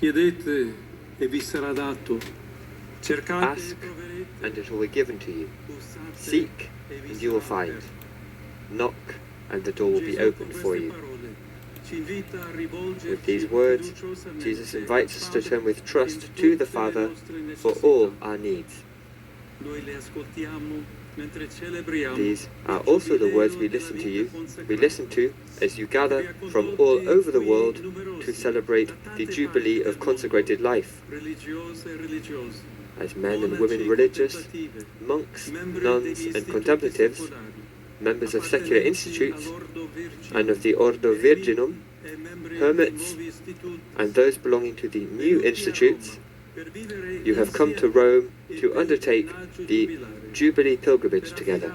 Chiedete e vi sarà dato. Cercate Ask, and it will be given to you. Seek, and you will find. Knock, and the door will be opened for you. With these words, Jesus invites us to turn with trust to the Father for all our needs. These are also the words we listen to as you gather from all over the world to celebrate the Jubilee of consecrated life. As men and women religious, monks, nuns and contemplatives, members of secular institutes and of the Ordo Virginum, hermits, and those belonging to the new institutes, you have come to Rome to undertake the Jubilee pilgrimage together.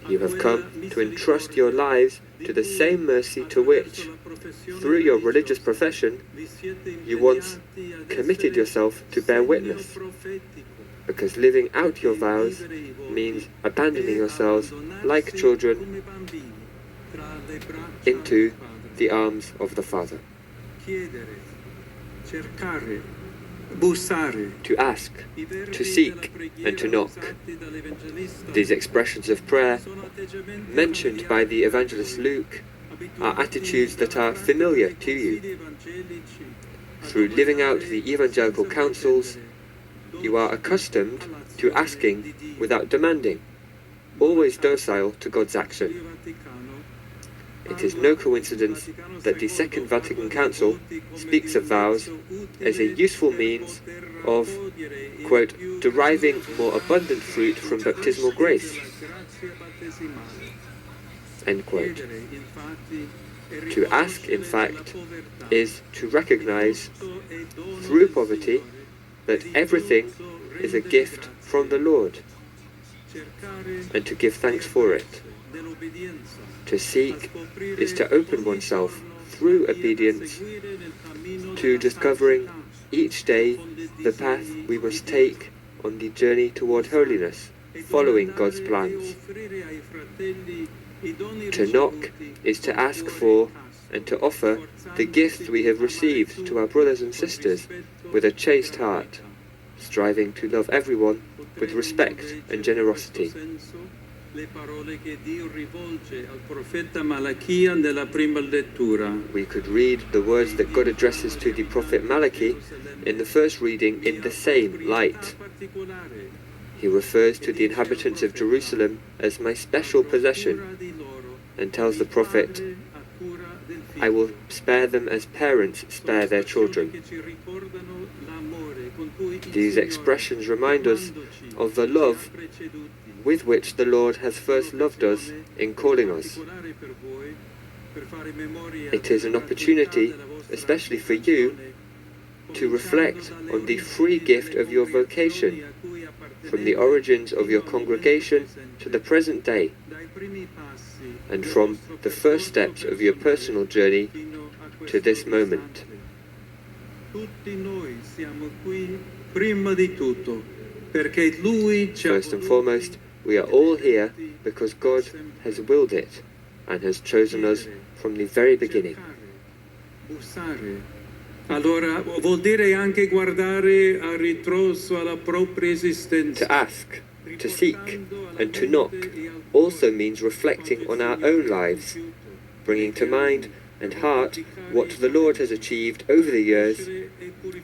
You have come to entrust your lives to the same mercy to which, through your religious profession, you once committed yourself to bear witness, because living out your vows means abandoning yourselves like children into the arms of the Father. To ask, to seek, and to knock. These expressions of prayer, mentioned by the evangelist Luke, are attitudes that are familiar to you. Through living out the evangelical counsels, you are accustomed to asking without demanding, always docile to God's action. It is no coincidence that the Second Vatican Council speaks of vows as a useful means of, quote, deriving more abundant fruit from baptismal grace, end quote. To ask, in fact, is to recognize through poverty that everything is a gift from the Lord, and to give thanks for it. To seek is to open oneself through obedience to discovering each day the path we must take on the journey toward holiness, following God's plans. To knock is to ask for and to offer the gifts we have received to our brothers and sisters with a chaste heart, striving to love everyone with respect and generosity. We could read the words that God addresses to the prophet Malachi in the first reading in the same light. He refers to the inhabitants of Jerusalem as my special possession and tells the prophet, I will spare them as parents spare their children. These expressions remind us of the love with which the Lord has first loved us in calling us. It is an opportunity, especially for you, to reflect on the free gift of your vocation, from the origins of your congregation to the present day, and from the first steps of your personal journey to this moment. First and foremost, we are all here because God has willed it and has chosen us from the very beginning. Allora vuol dire anche guardare a ritroso alla propria esistenza. To ask, to seek, and to knock also means reflecting on our own lives, bringing to mind and heart what the Lord has achieved over the years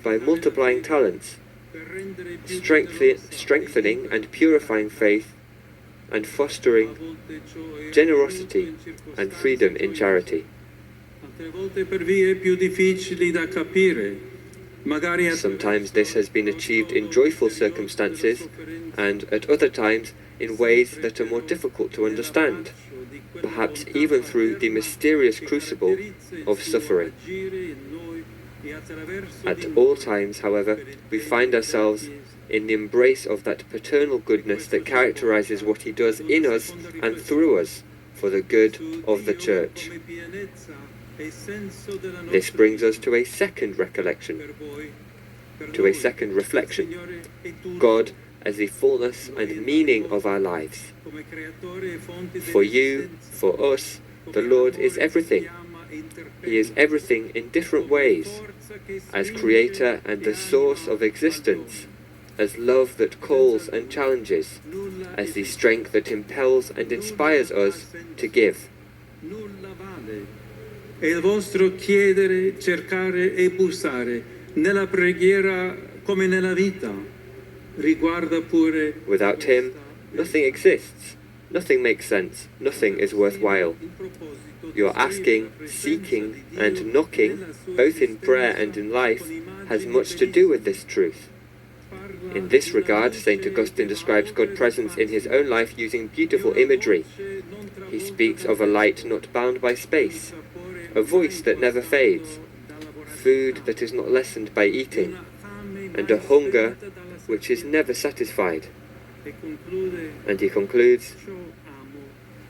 by multiplying talents, strengthening and purifying faith, and fostering generosity and freedom in charity. Sometimes this has been achieved in joyful circumstances, and at other times in ways that are more difficult to understand, perhaps even through the mysterious crucible of suffering. At all times, however, we find ourselves in the embrace of that paternal goodness that characterizes what he does in us and through us for the good of the Church. This brings us to a second reflection. God as the fullness and meaning of our lives. For you, for us, the Lord is everything, He is everything in different ways, as creator and the source of existence, as love that calls and challenges, as the strength that impels and inspires us to give. È il vostro chiedere, cercare e bussare, nella preghiera come nella vita. Riguarda pure. Without him, nothing exists, nothing makes sense, nothing is worthwhile. Your asking, seeking, and knocking, both in prayer and in life, has much to do with this truth. In this regard, St. Augustine describes God's presence in his own life using beautiful imagery. He speaks of a light not bound by space, a voice that never fades, food that is not lessened by eating, and a hunger which is never satisfied. And he concludes,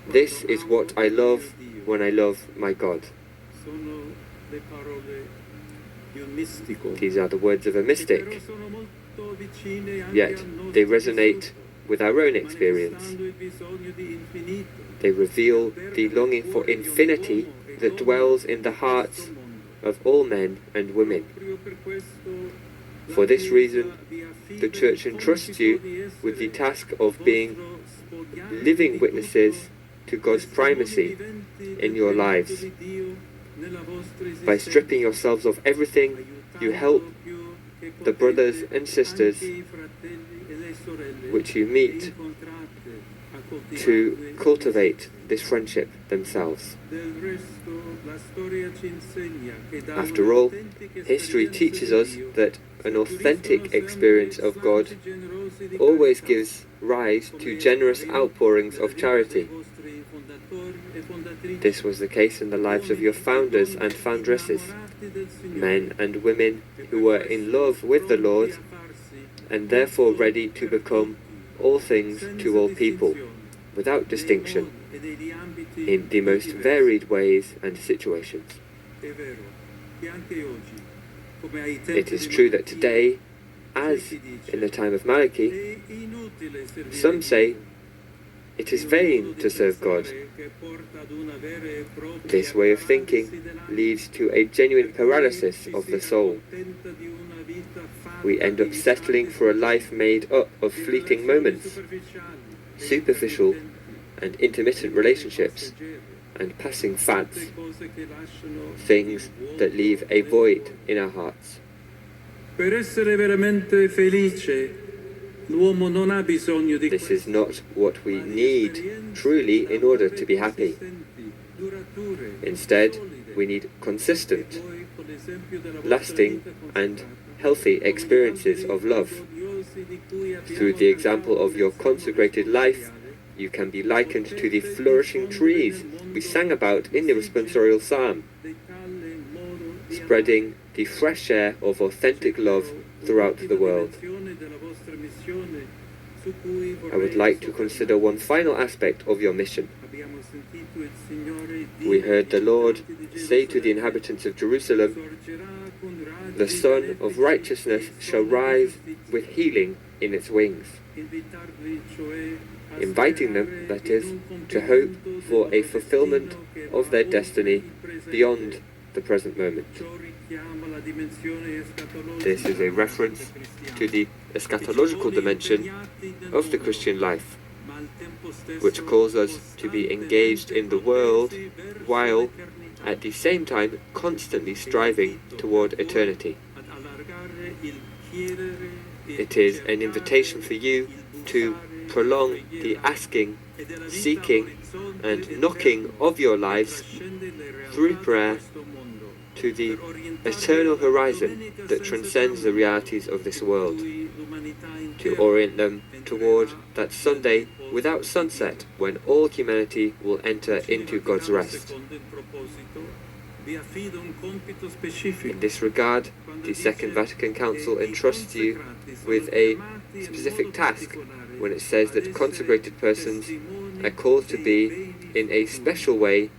"This is what I love when I love my God." These are the words of a mystic, yet they resonate with our own experience. They reveal the longing for infinity that dwells in the hearts of all men and women. For this reason, the Church entrusts you with the task of being living witnesses to God's primacy in your lives. By stripping yourselves of everything, you help the brothers and sisters which you meet to cultivate this friendship themselves. After all, history teaches us that an authentic experience of God always gives rise to generous outpourings of charity. This was the case in the lives of your founders and foundresses, men and women who were in love with the Lord and therefore ready to become all things to all people, without distinction, in the most varied ways and situations. It is true that today, as in the time of Malachi, some say it is vain to serve God. This way of thinking leads to a genuine paralysis of the soul. We end up settling for a life made up of fleeting moments, superficial and intermittent relationships, and passing fads, things that leave a void in our hearts. Per essere veramente felice, l'uomo non ha bisogno di. This is not what we need truly in order to be happy. Instead, we need consistent, lasting and healthy experiences of love. Through the example of your consecrated life, you can be likened to the flourishing trees we sang about in the responsorial psalm, spreading the fresh air of authentic love throughout the world. I would like to consider one final aspect of your mission. We heard the Lord say to the inhabitants of Jerusalem, "The Sun of Righteousness shall rise with healing in its wings," inviting them, that is, to hope for a fulfillment of their destiny beyond the present moment. This is a reference to the eschatological dimension of the Christian life, which calls us to be engaged in the world while at the same time constantly striving toward eternity. It is an invitation for you to prolong the asking, seeking, and knocking of your lives through prayer to the eternal horizon that transcends the realities of this world, to orient them toward that Sunday without sunset when all humanity will enter into God's rest. In this regard, the Second Vatican Council entrusts you with a specific task when it says that consecrated persons are called to be, in a special way,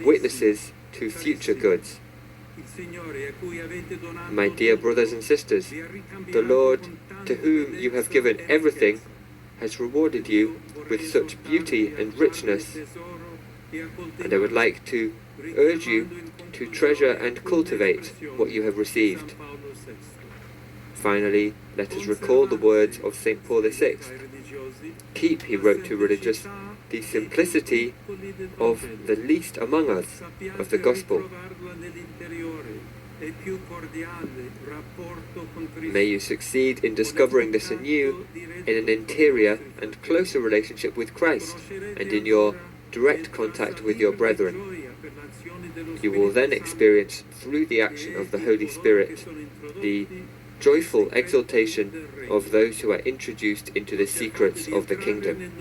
witnesses to future goods. My dear brothers and sisters, the Lord, to whom you have given everything, has rewarded you with such beauty and richness And I would like to urge you to treasure and cultivate what you have received. Finally, let us recall the words of St. Paul VI. Keep, he wrote to religious, the simplicity of the least among us, of the gospel. May you succeed in discovering this anew in an interior and closer relationship with Christ and in your direct contact with your brethren. You will then experience, through the action of the Holy Spirit, the joyful exaltation of those who are introduced into the secrets of the kingdom.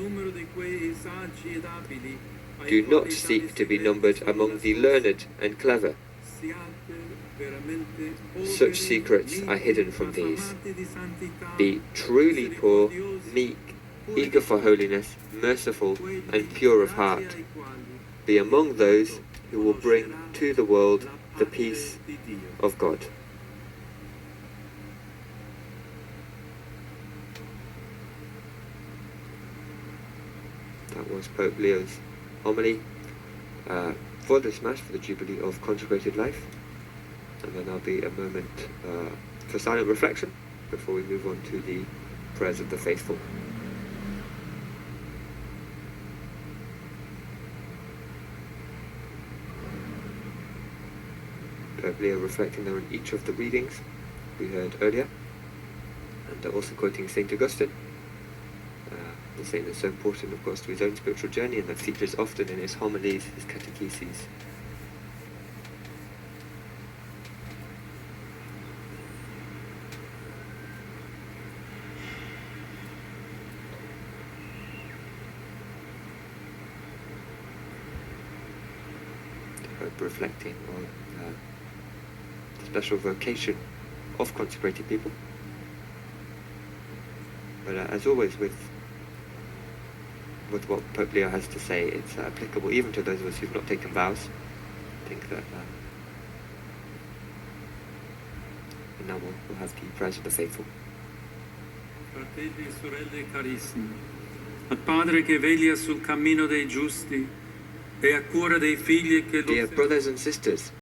Do not seek to be numbered among the learned and clever. Such secrets are hidden from these. Be truly poor, meek, eager for holiness, merciful, and pure of heart. Be among those who will bring to the world the peace of God. That was Pope Leo's homily for this Mass, for the Jubilee of Consecrated Life. And then there'll be a moment for silent reflection before we move on to the prayers of the faithful. Pope Leo reflecting there on each of the readings we heard earlier, and also quoting St. Augustine, the saint that's so important, of course, to his own spiritual journey, and that features often in his homilies, his catecheses. Reflecting on the special vocation of consecrated people. But as always, with what Pope Leo has to say, it's applicable even to those of us who've not taken vows. I think that and now we'll have the prayers of the faithful. Fratelli e sorelle carissimi, al Padre che veglia sul cammino dei giusti e a cura dei figli che lo Dear brothers and sisters,